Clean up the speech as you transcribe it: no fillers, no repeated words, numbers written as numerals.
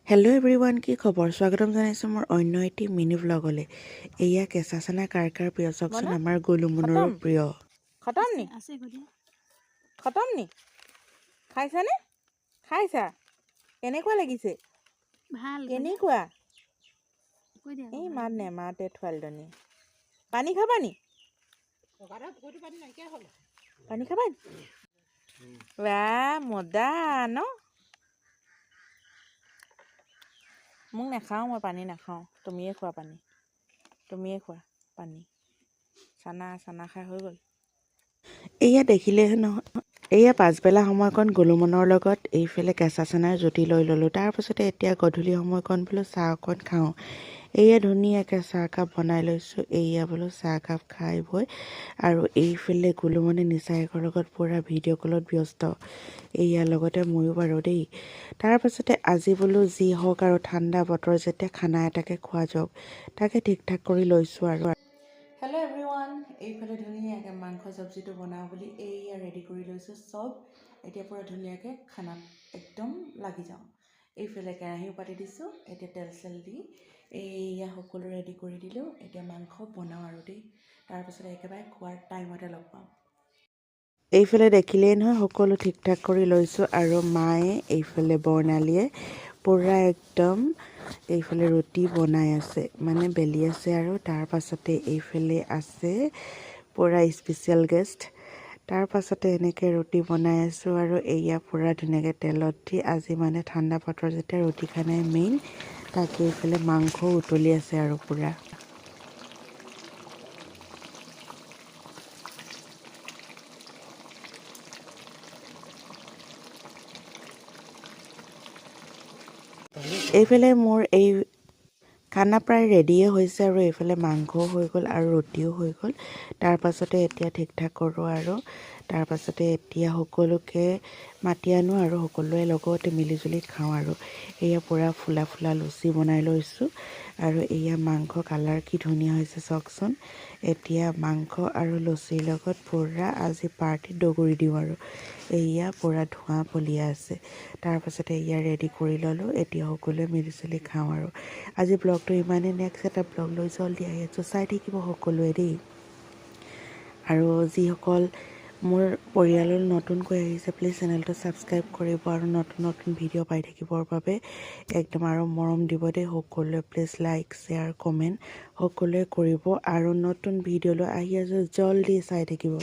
Hello' everyone, কি খবৰ? স্বাগতম জনাইছোঁ মোৰ অন্য এটি মিনি ভ্লগলৈ। এয়া কেঁচা চানা কাৰ কাৰ প্ৰিয় চাওকচোন, আমাৰ গোলুমুনৰো প্ৰিয়। খতম নি খতম নি খাইছানে? খাইছা? কেনেকুৱা লাগিছে? ভাল কেনেকুৱা? কৈ দিয়া এই মাত নেমাতে ছোৱালীজনী। পানী খাবা নি? পানী খাবা নি? মজা ন? মোক নাখাওঁ, মই পানী নাখাওঁ। তুমিয়ে খোৱা পানী, তুমিয়ে খোৱা পানী। চানা খাই হৈ গ'ল। এয়া দেখিলে নহয়, এয়া পাছবেলা সময়কণ গোলুমনৰ লগত এইফালে কেঁচা চানাৰ জুতি লৈ ল'লোঁ। তাৰপাছতে এতিয়া গধূলি সময়কণ বোলো চাহ অকণ খাওঁ। এয়া ধুনীয়াকৈ চাহকাপ বনাই লৈছোঁ। এয়া বোলো চাহকাপ খাই বৈ আৰু এইফালে গোলুমনি নিচায়েকৰ লগত পূৰা ভিডিঅ' কলত ব্যস্ত। এয়া লগতে ময়ো বাৰু দেই। তাৰপাছতে আজি বোলো যি হওক আৰু ঠাণ্ডা বতৰ যেতিয়া খানা এটাকে খোৱা যাওক, তাকে ঠিক ঠাক কৰি লৈছোঁ আৰু। হেল্ল' এভৰিৱান, এইফালে ধুনীয়াকৈ মাংস চব্জিটো বনাওঁ বুলি এইয়া ৰেডি কৰি লৈছোঁ চব। এতিয়া পূৰা ধুনীয়াকৈ খানাত একদম লাগি যাওঁ। এইফালে কেৰাহীও পাতি দিছোঁ। এতিয়া তেল চেল দি এইয়া সকলো ৰেডি কৰি দিলোঁ। এতিয়া মাংস বনাওঁ আৰু দেই। তাৰপিছতে একেবাৰে খোৱাৰ টাইমতে লগ পাম। এইফালে দেখিলেই নহয় সকলো ঠিক ঠাক কৰি লৈছোঁ আৰু মায়ে এইফালে বৰ্ণালীয়ে পূৰা একদম এইফালে ৰুটি বনাই আছে, মানে বেলি আছে। আৰু তাৰ পাছতে এইফালে আছে পূৰা স্পেচিয়েল গেষ্ট। তাৰ পাছতে এনেকৈ ৰুটি বনাই আছোঁ আৰু এয়া পূৰা ধুনীয়াকৈ তেলত দি, আজি মানে ঠাণ্ডা বতৰ যেতিয়া ৰুটি খানাই মেইন, তাকে এইফালে মাংসও উতলি আছে আৰু পূৰা। এইফালে মোৰ এই খানা প্ৰায় ৰেডিয়ে হৈছে আৰু এইফালে মাংসও হৈ গ'ল আৰু ৰুটিও হৈ গ'ল। তাৰ পাছতে এতিয়া ঠিক ঠাক কৰোঁ আৰু তাৰ পাছতে এতিয়া সকলোকে মাতি আনোঁ আৰু সকলোৱে লগতে মিলিজুলি খাওঁ আৰু। এয়া পূৰা ফুলা ফুলা লুচি বনাই লৈছোঁ আৰু এয়া মাংস কালাৰ কি ধুনীয়া হৈছে চাওকচোন। এতিয়া মাংস আৰু লুচিৰ লগত পূৰা আজি পাৰ্টিত দগৰি দিওঁ আৰু। এয়া পূৰা ধোঁৱা পলিয়া আছে। তাৰপাছতে এয়া ৰেডি কৰি ল'লোঁ। এতিয়া সকলোৱে মিলিজুলি খাওঁ আৰু। আজি ব্লগটো ইমানেই, নেক্সট এটা ব্লগ লৈ জল্দি আহি আছোঁ, চাই থাকিব সকলোৱে দেই। আৰু যিসকল মোৰ পৰিয়ালৰ নতুনকৈ আহিছে, প্লিজ চেনেলটো ছাবস্ক্ৰাইব কৰিব আৰু নতুন নতুন ভিডিঅ' পাই থাকিবৰ বাবে একদম আৰু মৰম দিব দেই সকলোৱে। প্লিজ লাইক শ্বেয়াৰ কমেণ্ট সকলোৱে কৰিব আৰু নতুন ভিডিঅ'লৈ আহি আছোঁ, জল্দি চাই থাকিব।